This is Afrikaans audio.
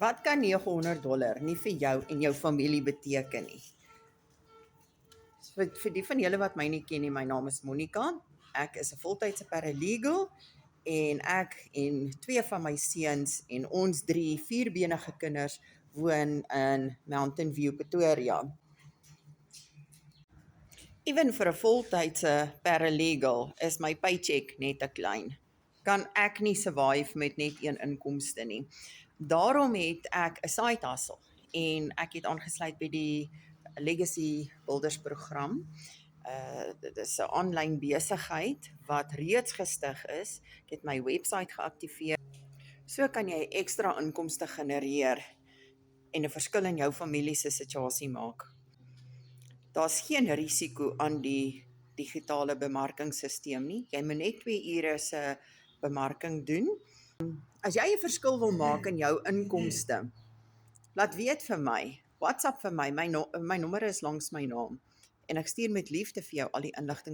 Wat kan $900 nie vir jou en jou familie beteken nie? Vir die van julle wat my nie ken nie, my naam is Monica. Ek is 'n voltydse paralegal en ek en twee van my seuns en ons 3 vierbenige kinders woon in Mountain View, Pretoria. Ewen vir 'n voltydse paralegal is my paycheck net te klein. Kan ek nie survive met net een inkomste nie. Daarom het ek 'n side hustle en ek het aangesluit by die Legacy Builders program. Dit is 'n aanlyn besigheid wat reeds gestig is. Ek het my webwerf geaktiveer. So kan jy ekstra inkomste genereer en 'n verskil in jou familie se situasie maak. Daar's geen risiko aan die digitale bemarkingssisteem nie. Jy moet net 2 ure se bemarking doen. As jy 'n verskil wil maak in jou inkomste, laat weet vir my. WhatsApp vir my. My nommer is langs my naam en ek stuur met liefde vir jou al die inligting